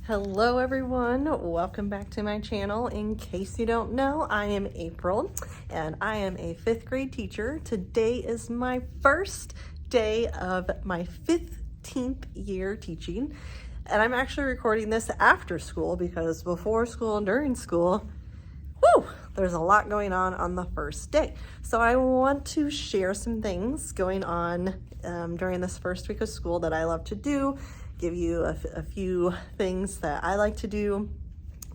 Hello everyone, welcome back to my channel. In case you don't know, I am April and I am a 5th grade teacher. Today is my first day of my 15th year teaching, and I'm actually recording this after school because before school and during school, there's a lot going on the first day. So I want to share some things going on during this first week of school that I love to do, give you a few things that I like to do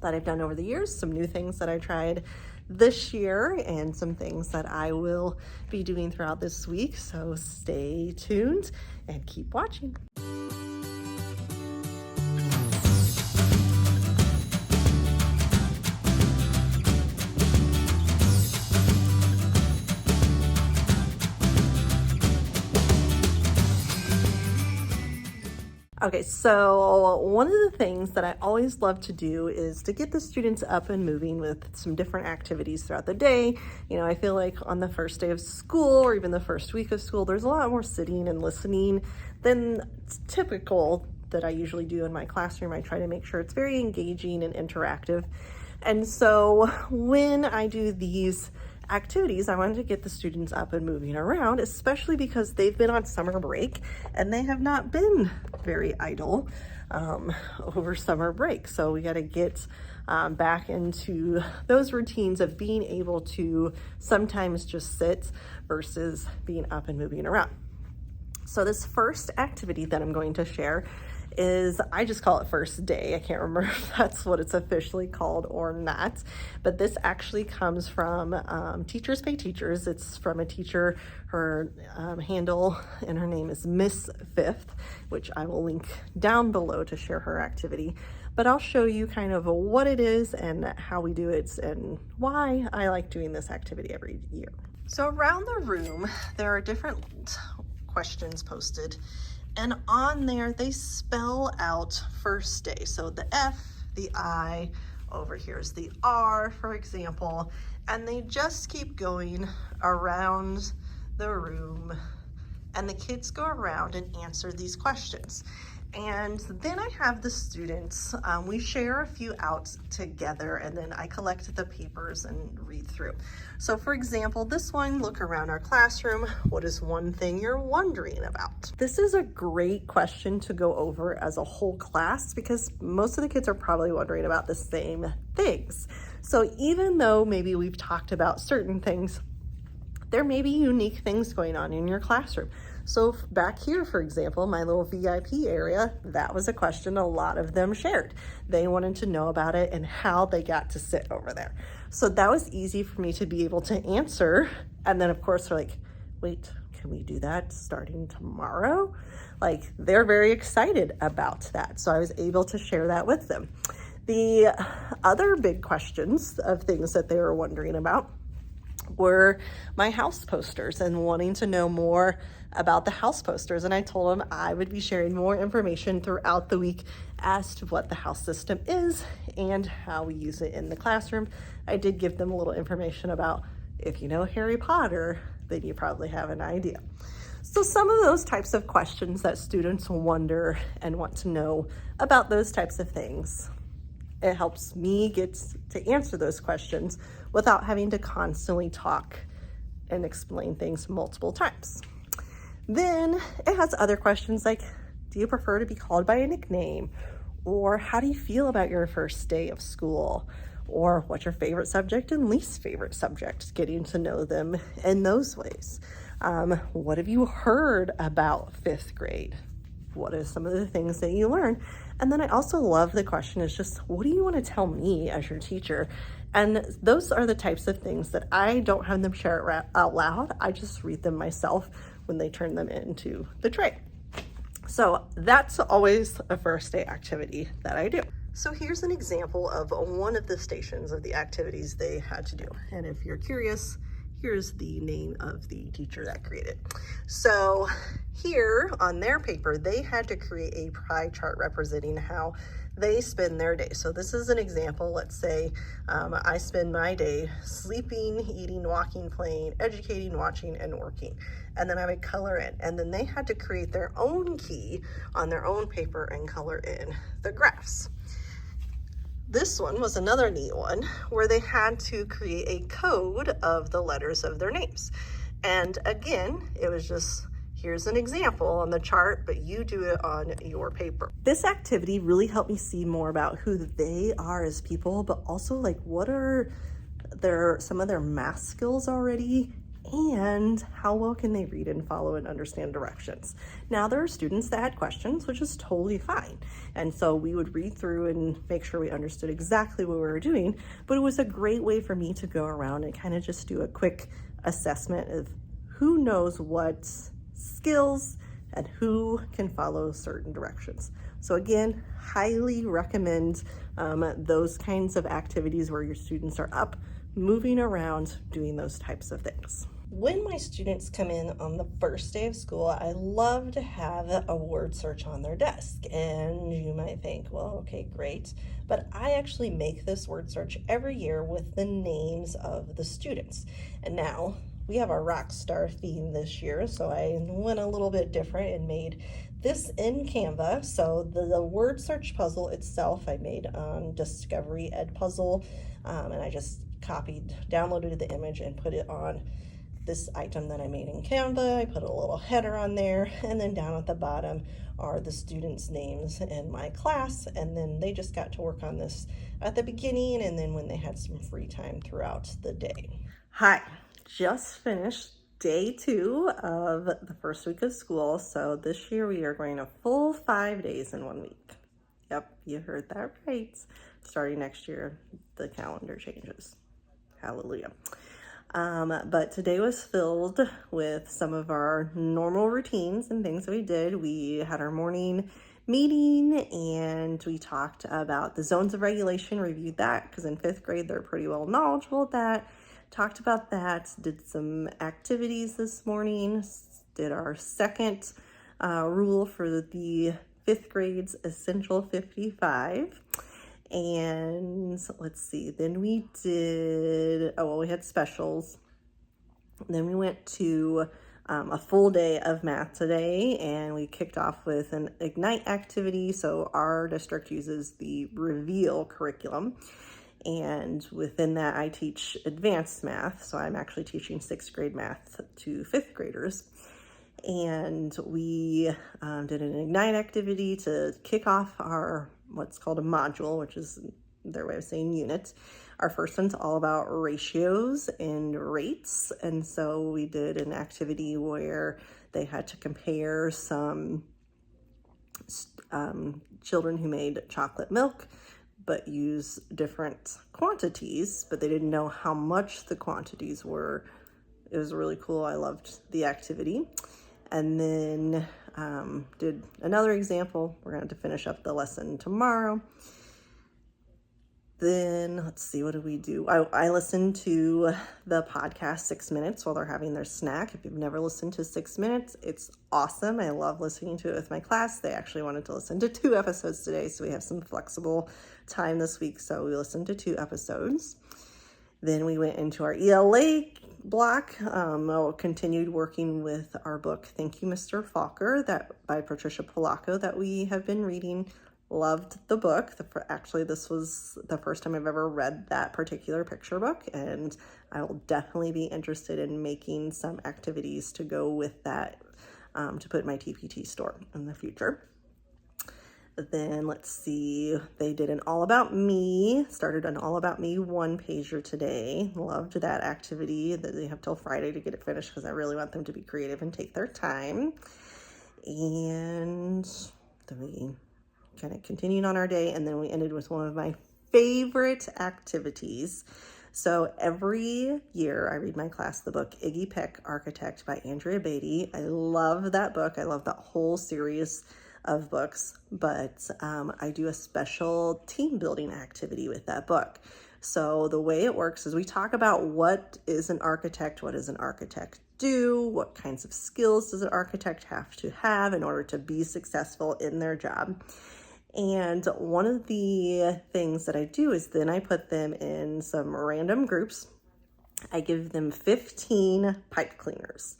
that I've done over the years, some new things that I tried this year, and some things that I will be doing throughout this week. So stay tuned and keep watching. Okay, so one of the things that I always love to do is to get the students up and moving with some different activities throughout the day. You know, I feel like on the first day of school or even the first week of school, there's a lot more sitting and listening than typical that I usually do in my classroom. I try to make sure it's very engaging and interactive. And so when I do these activities, I wanted to get the students up and moving around, especially because they've been on summer break and they have not been very idle over summer break. So we got to get back into those routines of being able to sometimes just sit versus being up and moving around. So this first activity that I'm going to share is, I just call it first day. I can't remember if that's what it's officially called or not, but this actually comes from Teachers Pay Teachers. It's from a teacher. Her handle and her name is Miss Fifth, which I will link down below to share her activity. But I'll show you kind of what it is and how we do it and why I like doing this activity every year. So around the room, there are different questions posted, and on there they spell out first day. So the F, the I, over here is the R, for example, and they just keep going around the room, and the kids go around and answer these questions. And then I have the students, we share a few out together, and then I collect the papers and read through. So for example, this one, look around our classroom. What is one thing you're wondering about? This is a great question to go over as a whole class because most of the kids are probably wondering about the same things. So even though maybe we've talked about certain things, there may be unique things going on in your classroom. So back here, for example, my little VIP area, that was a question a lot of them shared. They wanted to know about it and how they got to sit over there. So that was easy for me to be able to answer. And then of course they're like, wait, can we do that starting tomorrow? Like, they're very excited about that. So I was able to share that with them. The other big questions of things that they were wondering about were my house posters and wanting to know more about the house posters. And I told them I would be sharing more information throughout the week as to what the house system is and how we use it in the classroom. I did give them a little information about, if you know Harry Potter, then you probably have an idea. So some of those types of questions that students wonder and want to know about those types of things, it helps me get to answer those questions without having to constantly talk and explain things multiple times. Then it has other questions like, do you prefer to be called by a nickname? Or how do you feel about your first day of school? Or what's your favorite subject and least favorite subject? Getting to know them in those ways. What have you heard about 5th grade? What are some of the things that you learn? And then I also love the question is just, what do you want to tell me as your teacher? And those are the types of things that I don't have them share it out loud. I just read them myself when they turn them into the tray. So that's always a first day activity that I do. So here's an example of one of the stations of the activities they had to do. And if you're curious, here's the name of the teacher that created. So here on their paper, they had to create a pie chart representing how they spend their day. So this is an example. Let's say I spend my day sleeping, eating, walking, playing, educating, watching, and working. And then I would color in. And then they had to create their own key on their own paper and color in the graphs. This one was another neat one where they had to create a code of the letters of their names. And again, it was just, here's an example on the chart, but you do it on your paper. This activity really helped me see more about who they are as people, but also like what are some of their math skills already, and how well can they read and follow and understand directions. Now there are students that had questions, which is totally fine. And so we would read through and make sure we understood exactly what we were doing, but it was a great way for me to go around and kind of just do a quick assessment of who knows what skills and who can follow certain directions. So again, highly recommend those kinds of activities where your students are up, moving around, doing those types of things. When my students come in on the first day of school, I love to have a word search on their desk. And you might think, well, okay, great. But I actually make this word search every year with the names of the students. And now we have our rock star theme this year, so I went a little bit different and made this in Canva. So the word search puzzle itself I made on Discovery Ed Puzzle, and I just downloaded the image and put it on this item that I made in Canva. I put a little header on there, and then down at the bottom are the students' names in my class, and then they just got to work on this at the beginning and then when they had some free time throughout the day. Hi, just finished day 2 of the first week of school. So this year we are going a full 5 days in 1 week. Yep, you heard that right. Starting next year, the calendar changes. Hallelujah. But today was filled with some of our normal routines and things that we did. We had our morning meeting and we talked about the zones of regulation, reviewed that because in 5th grade they're pretty well knowledgeable at that. Talked about that, did some activities this morning, did our second rule for the 5th grade's Essential 55. And let's see, then we did, we had specials. Then we went to a full day of math today, and we kicked off with an Ignite activity. So our district uses the Reveal curriculum. And within that, I teach advanced math. So I'm actually teaching 6th grade math to 5th graders. And we did an Ignite activity to kick off our what's called a module, which is their way of saying unit. Our first one's all about ratios and rates. And so we did an activity where they had to compare some children who made chocolate milk, but use different quantities, but they didn't know how much the quantities were. It was really cool. I loved the activity. And then did another example. We're going to finish up the lesson tomorrow. Then let's see, what did we do? I listened to the podcast 6 Minutes while they're having their snack. If you've never listened to 6 Minutes, it's awesome. I love listening to it with my class. They actually wanted to listen to 2 episodes today, so we have some flexible time this week. So we listened to 2 episodes. Then we went into our ELA block. Continued working with our book, Thank You, Mr. Falker, that by Patricia Polacco that we have been reading. Loved the book. Actually, this was the first time I've ever read that particular picture book, and I will definitely be interested in making some activities to go with that to put in my TPT store in the future. Then let's see, they did an All About Me, started an All About Me 1-pager today. Loved that activity. That they have till Friday to get it finished because I really want them to be creative and take their time. And then we kind of continued on our day, and then we ended with one of my favorite activities. So every year I read my class the book Iggy Peck, Architect by Andrea Beatty. I love that book. I love that whole series of books, but I do a special team building activity with that book. So the way it works is we talk about what is an architect, what does an architect do, what kinds of skills does an architect have to have in order to be successful in their job. And one of the things that I do is then I put them in some random groups. I give them 15 pipe cleaners.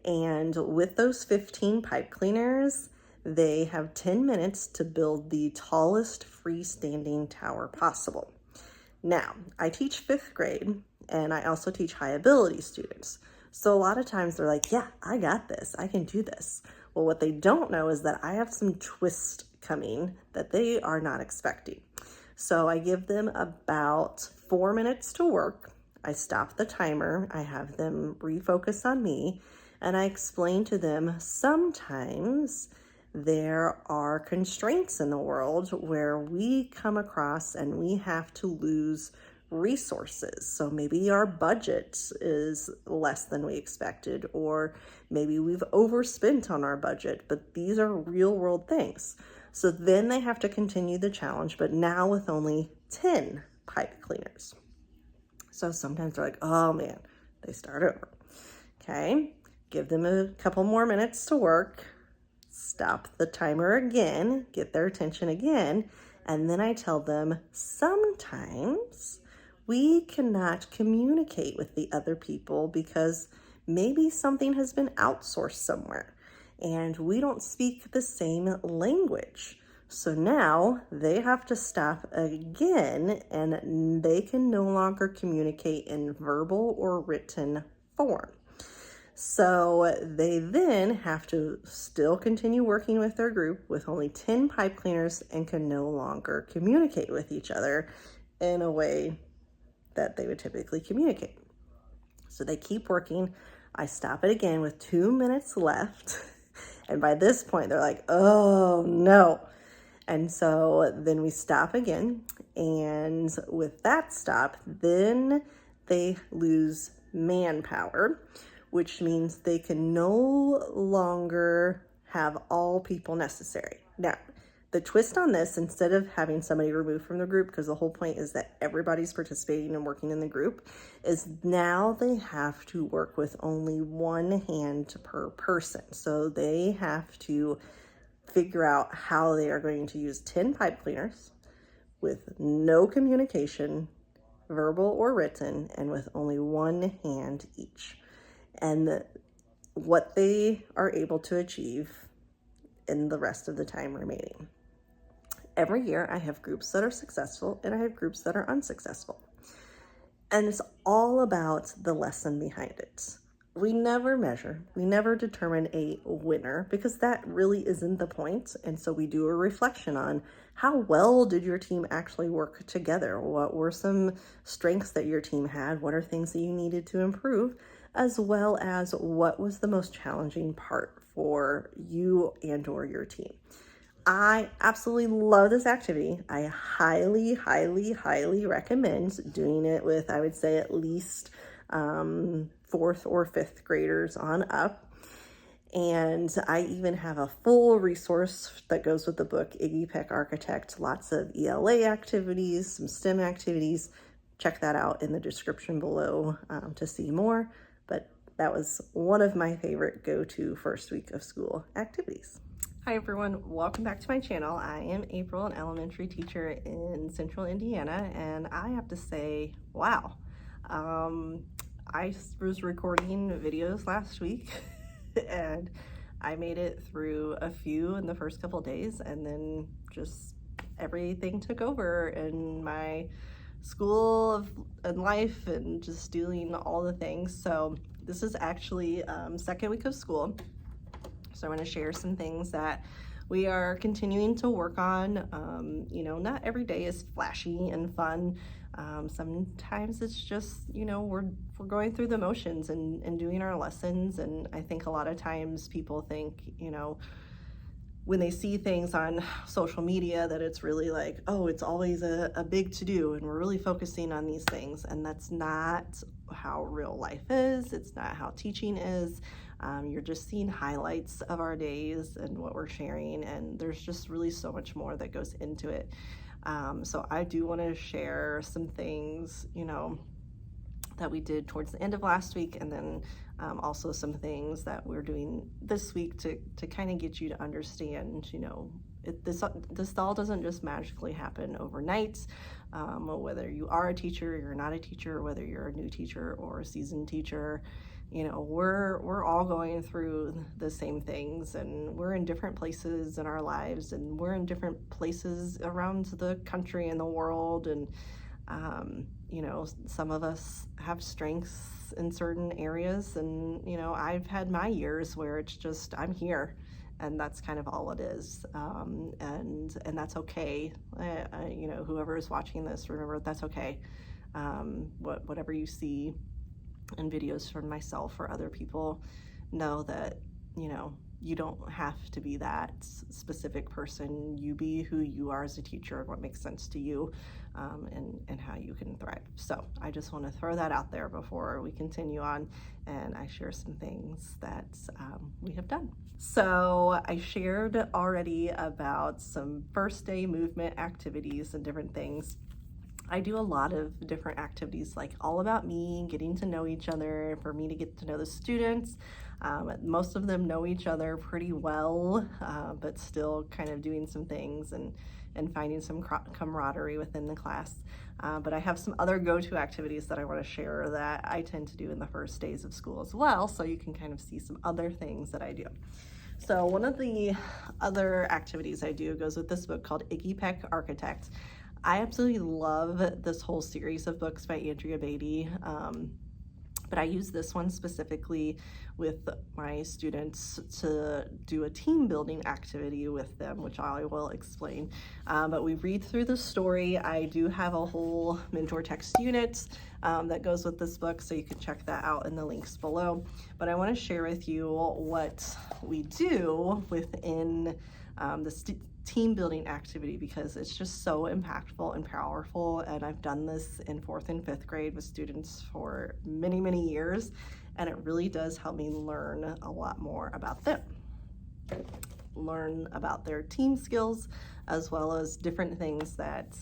And with those 15 pipe cleaners, they have 10 minutes to build the tallest freestanding tower possible. Now, I teach 5th grade, and I also teach high ability students. So a lot of times they're like, yeah, I got this, I can do this. Well, what they don't know is that I have some twist coming that they are not expecting. So I give them about 4 minutes to work. I stop the timer, I have them refocus on me, and I explain to them sometimes there are constraints in the world where we come across and we have to lose resources. So maybe our budget is less than we expected, or maybe we've overspent on our budget, but these are real world things. So then they have to continue the challenge, but now with only 10 pipe cleaners. So sometimes they're like, oh man, they start over. Okay, give them a couple more minutes to work, stop the timer again, get their attention again, and then I tell them sometimes we cannot communicate with the other people because maybe something has been outsourced somewhere and we don't speak the same language. So now they have to stop again and they can no longer communicate in verbal or written form. So they then have to still continue working with their group with only 10 pipe cleaners and can no longer communicate with each other in a way that they would typically communicate. So they keep working. I stop it again with 2 minutes left. And by this point, they're like, oh no. And so then we stop again. And with that stop, then they lose manpower, which means they can no longer have all people necessary. Now, the twist on this, instead of having somebody removed from the group, because the whole point is that everybody's participating and working in the group, is now they have to work with only one hand per person. So they have to figure out how they are going to use 10 pipe cleaners with no communication, verbal or written, and with only one hand each. And what they are able to achieve in the rest of the time remaining. Every year I have groups that are successful and I have groups that are unsuccessful. And it's all about the lesson behind it. We never measure, we never determine a winner because that really isn't the point. And so we do a reflection on how well did your team actually work together? What were some strengths that your team had? What are things that you needed to improve? As well as what was the most challenging part for you and or your team. I absolutely love this activity. I highly, highly, highly recommend doing it with, I would say, at least 4th or 5th graders on up. And I even have a full resource that goes with the book, Iggy Peck Architect, lots of ELA activities, some STEM activities. Check that out in the description below to see more. But that was one of my favorite go-to first week of school activities. Hi everyone, welcome back to my channel. I am April, an elementary teacher in Central Indiana, and I have to say, wow. I was recording videos last week and I made it through a few in the first couple of days, and then just everything took over in my school and life and just doing all the things. So this is actually second week of school. So I'm going to share some things that we are continuing to work on. You know, not every day is flashy and fun. Sometimes it's just, you know, we're going through the motions and doing our lessons. And I think a lot of times people think, you know, when they see things on social media that it's really like, oh, it's always a big to-do and we're really focusing on these things. And that's not how real life is. It's not how teaching is. You're just seeing highlights of our days and what we're sharing, and there's just really so much more that goes into it. So I do want to share some things, you know, that we did towards the end of last week, and then also some things that we're doing this week to kind of get you to understand, you know, this all doesn't just magically happen overnight. Whether you are a teacher, you're not a teacher, whether you're a new teacher or a seasoned teacher, you know, we're all going through the same things, and we're in different places in our lives, and we're in different places around the country and the world. And you know, some of us have strengths in certain areas, and you know, I've had my years where it's just I'm here, and that's kind of all it is. And that's okay. You know, whoever is watching this, remember that's okay. Whatever you see in videos from myself or other people, know that, you know, you don't have to be that specific person. You be who you are as a teacher and what makes sense to you, and how you can thrive. So I just want to throw that out there before we continue on and I share some things that we have done. So I shared already about some first day movement activities and different things. I do a lot of different activities, like all about me, getting to know each other, for me to get to know the students. Most of them know each other pretty well, but still kind of doing some things and finding some camaraderie within the class. But I have some other go-to activities that I want to share that I tend to do in the first days of school as well, so you can kind of see some other things that I do. So one of the other activities I do goes with this book called Iggy Peck, Architect. I absolutely love this whole series of books by Andrea Beatty, but I use this one specifically with my students to do a team building activity with them, which I will explain. But we read through the story. I do have a whole mentor text unit that goes with this book, so you can check that out in the links below. But I want to share with you what we do within the team building activity, because it's just so impactful and powerful. And I've done this in 4th and 5th grade with students for many, many years, and it really does help me learn a lot more about them, learn about their team skills, as well as different things that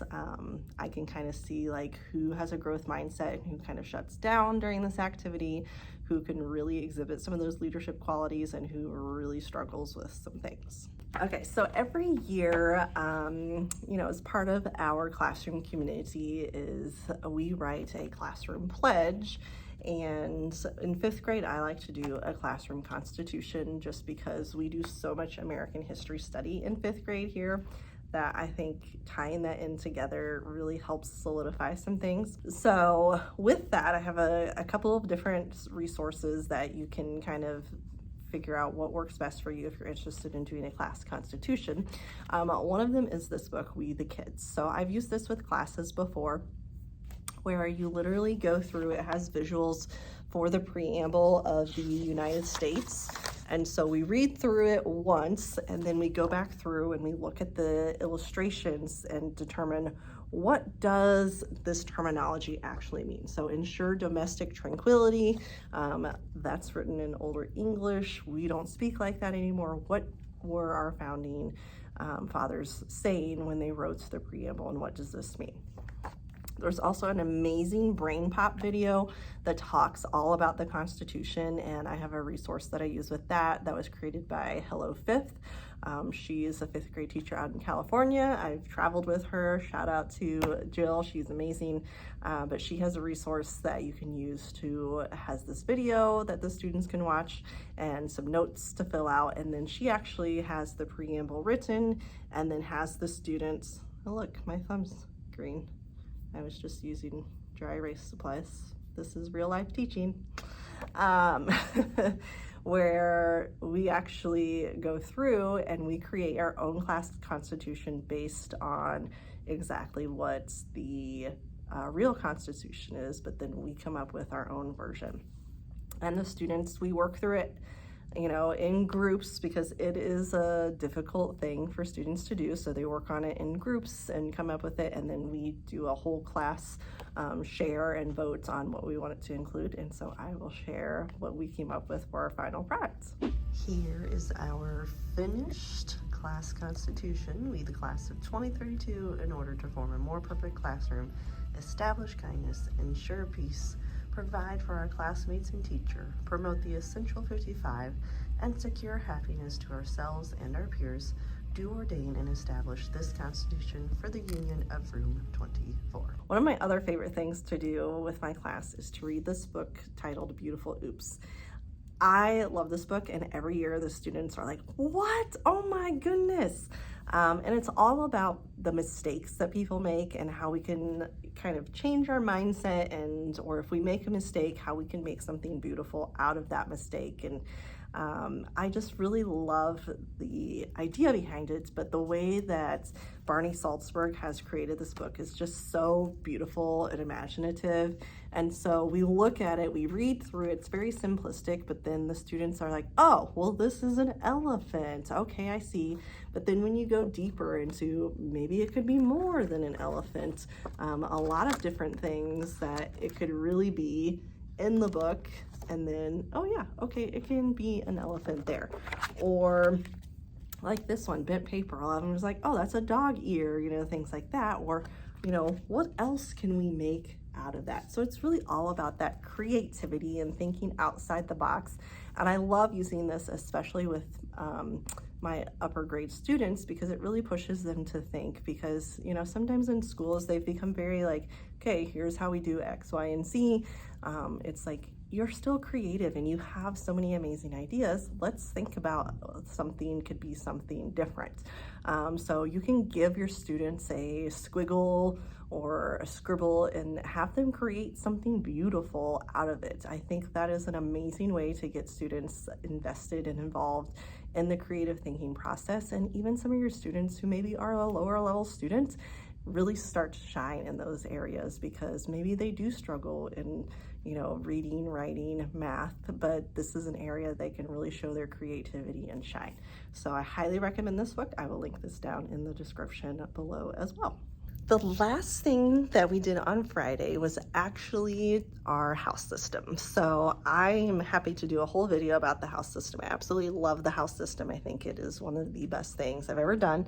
I can kind of see, like who has a growth mindset and who kind of shuts down during this activity, who can really exhibit some of those leadership qualities, and who really struggles with some things. Okay, so every year, you know, as part of our classroom community is we write a classroom pledge. And in 5th grade, I like to do a classroom constitution, just because we do so much American history study in 5th grade here that I think tying that in together really helps solidify some things. So with that, I have a couple of different resources that you can kind of figure out what works best for you if you're interested in doing a class constitution. One of them is this book, We the Kids. So I've used this with classes before, where you literally go through, it has visuals for the preamble of the United States. And so we read through it once, and then we go back through and we look at the illustrations and determine, what does this terminology actually mean? So ensure domestic tranquility, that's written in older English. We don't speak like that anymore. What were our founding fathers saying when they wrote the preamble, and what does this mean? There's also an amazing brain pop video that talks all about the Constitution, and I have a resource that I use with that was created by Hello Fifth. She is a 5th grade teacher out in California. I've traveled with her. Shout out to Jill, she's amazing. But she has a resource that you can use has this video that the students can watch and some notes to fill out. And then she actually has the preamble written, and then has the students, oh look, my thumb's green. I was just using dry erase supplies. This is real life teaching. Where we actually go through and we create our own class constitution based on exactly what the real Constitution is, but then we come up with our own version. And the students, we work through it, you know, in groups, because it is a difficult thing for students to do. So they work on it in groups and come up with it, and then we do a whole class share and vote on what we want it to include. And so I will share what we came up with for our final product. Here is our finished class constitution. We, the class of 2032, in order to form a more perfect classroom, establish kindness, ensure peace, provide for our classmates and teacher, promote the essential 55, and secure happiness to ourselves and our peers, do ordain and establish this Constitution for the Union of Room 24. One of my other favorite things to do with my class is to read this book titled Beautiful Oops. I love this book, and every year the students are like, what? Oh my goodness. And it's all about the mistakes that people make and how we can kind of change our mindset, and or if we make a mistake, how we can make something beautiful out of that mistake. And I just really love the idea behind it, but the way that Barney Salzberg has created this book is just so beautiful and imaginative. And so we look at it, we read through it, it's very simplistic, but then the students are like, oh, well, this is an elephant. Okay, I see. But then when you go deeper into maybe it could be more than an elephant, a lot of different things that it could really be in the book. And then, oh yeah, okay, it can be an elephant there. Or like this one, bent paper. A lot of them was like, oh, that's a dog ear, you know, things like that. Or, you know, what else can we make out of that? So it's really all about that creativity and thinking outside the box. And I love using this, especially with my upper grade students, because it really pushes them to think. Because, you know, sometimes in schools, they've become very like, okay, here's how we do X, Y, and Z. It's like, you're still creative and you have so many amazing ideas. Let's think about something could be something different. So you can give your students a squiggle or a scribble and have them create something beautiful out of it. I think that is an amazing way to get students invested and involved in the creative thinking process. And even some of your students who maybe are a lower level student really start to shine in those areas, because maybe they do struggle in, you know, reading, writing, math, but this is an area they can really show their creativity and shine. So I highly recommend this book. I will link this down in the description below as well. The last thing that we did on Friday was actually our house system. So I am happy to do a whole video about the house system. I absolutely love the house system. I think it is one of the best things I've ever done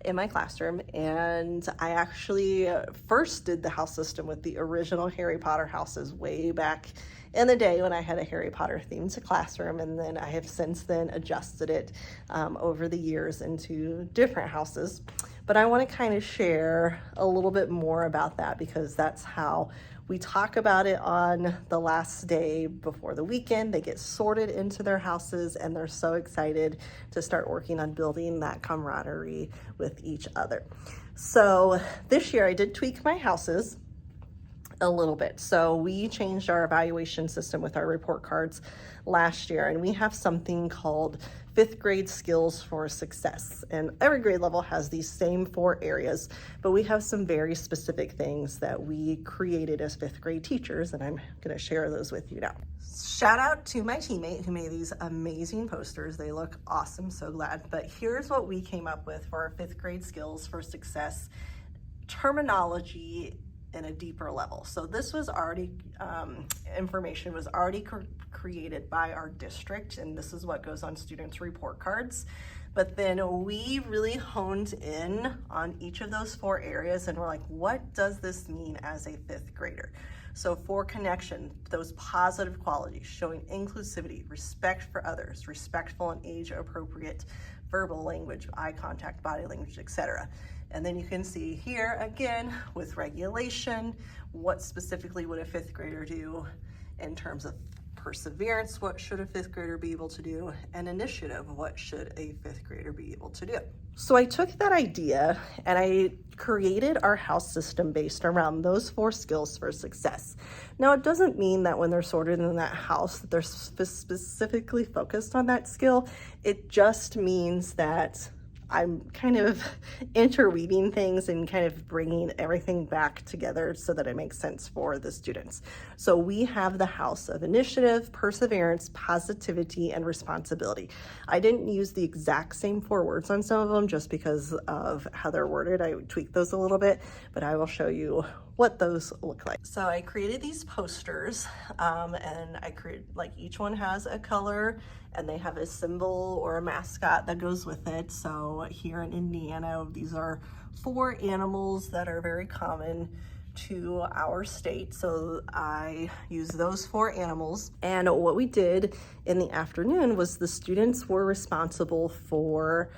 in my classroom. And I actually first did the house system with the original Harry Potter houses way back in the day when I had a Harry Potter themed classroom, and then I have since then adjusted it over the years into different houses. But I want to kind of share a little bit more about that, because that's how we talk about it on the last day before the weekend. They get sorted into their houses and they're so excited to start working on building that camaraderie with each other. So this year I did tweak my houses a little bit. So we changed our evaluation system with our report cards last year, and we have something called 5th grade skills for success. And every grade level has these same 4 areas, but we have some very specific things that we created as 5th grade teachers, and I'm gonna share those with you now. Shout out to my teammate who made these amazing posters. They look awesome, so glad. But here's what we came up with for our 5th grade skills for success terminology in a deeper level. So this was already, information was already created by our district, and this is what goes on students' report cards. But then we really honed in on each of those 4 areas, and we're like, what does this mean as a 5th grader? So for connection, those positive qualities, showing inclusivity, respect for others, respectful and age-appropriate verbal language, eye contact, body language, etc. And then you can see here again with regulation, what specifically would a 5th grader do in terms of perseverance, what should a 5th grader be able to do, and initiative, what should a 5th grader be able to do. So I took that idea and I created our house system based around those 4 skills for success. Now, it doesn't mean that when they're sorted in that house that they're specifically focused on that skill. It just means that I'm kind of interweaving things and kind of bringing everything back together so that it makes sense for the students. So we have the house of initiative, perseverance, positivity, and responsibility. I didn't use the exact same 4 words on some of them just because of how they're worded. I tweaked those a little bit, but I will show you what those look like. So I created these posters, and I created, like, each one has a color and they have a symbol or a mascot that goes with it. So here in Indiana, these are 4 animals that are very common to our state. So I used those 4 animals. And what we did in the afternoon was the students were responsible for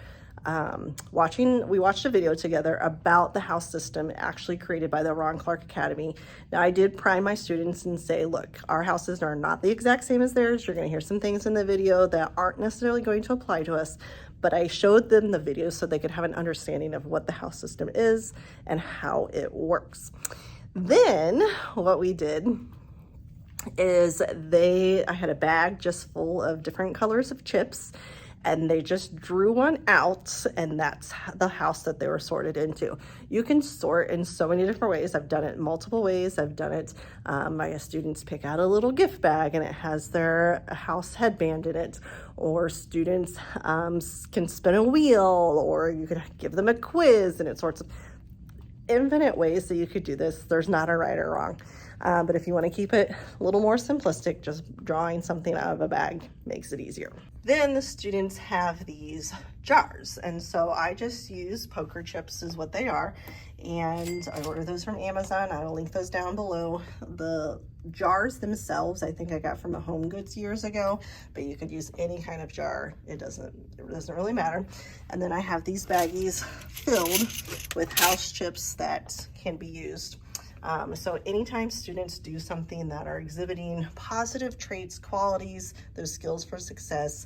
we watched a video together about the house system actually created by the Ron Clark Academy. Now, I did prime my students and say, look, our houses are not the exact same as theirs. You're going to hear some things in the video that aren't necessarily going to apply to us, but I showed them the video so they could have an understanding of what the house system is and how it works. Then what we did is I had a bag just full of different colors of chips, and they just drew one out, and that's the house that they were sorted into. You can sort in so many different ways. I've done it multiple ways. I've done it, my students pick out a little gift bag and it has their house headband in it, or students can spin a wheel, or you could give them a quiz, and it sorts of infinite ways that you could do this. There's not a right or wrong. But if you want to keep it a little more simplistic, just drawing something out of a bag makes it easier. Then the students have these jars, and so I just use poker chips is what they are, and I order those from Amazon. I'll link those down below. The jars themselves I think I got from a Home Goods years ago, but you could use any kind of jar. It doesn't really matter. And then I have these baggies filled with house chips that can be used. So anytime students do something that are exhibiting positive traits, qualities, those skills for success,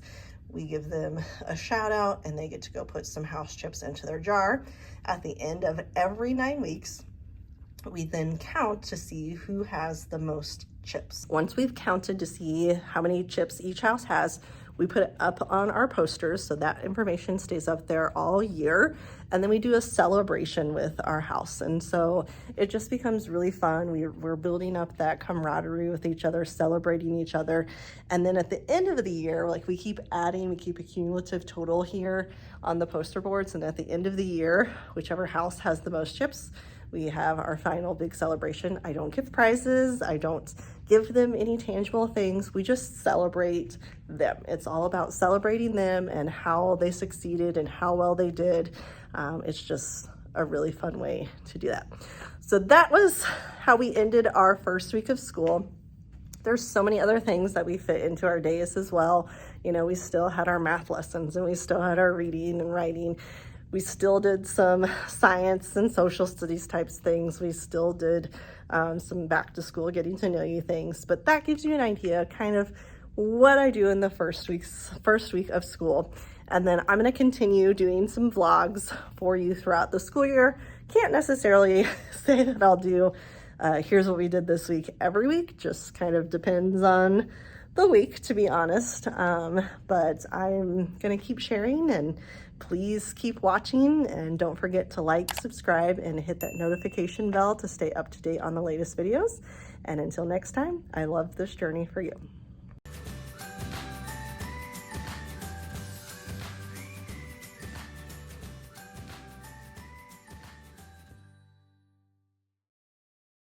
we give them a shout out and they get to go put some house chips into their jar. At the end of every 9 weeks, we then count to see who has the most chips. Once we've counted to see how many chips each house has, we put it up on our posters so that information stays up there all year. And then we do a celebration with our house. And so it just becomes really fun. We're building up that camaraderie with each other, celebrating each other. And then at the end of the year, like we keep a cumulative total here on the poster boards. And at the end of the year, whichever house has the most chips, we have our final big celebration. I don't give prizes. I don't give them any tangible things. We just celebrate them. It's all about celebrating them and how they succeeded and how well they did. It's just a really fun way to do that. So that was how we ended our first week of school. There's so many other things that we fit into our days as well. You know, we still had our math lessons and we still had our reading and writing. We still did some science and social studies types things. We still did some back to school, getting to know you things, but that gives you an idea kind of what I do in the first week of school. And then I'm gonna continue doing some vlogs for you throughout the school year. Can't necessarily say that I'll do, here's what we did this week every week, just kind of depends on the week, to be honest. But I'm gonna keep sharing, and please keep watching, and don't forget to like, subscribe, and hit that notification bell to stay up to date on the latest videos. And until next time, I love this journey for you.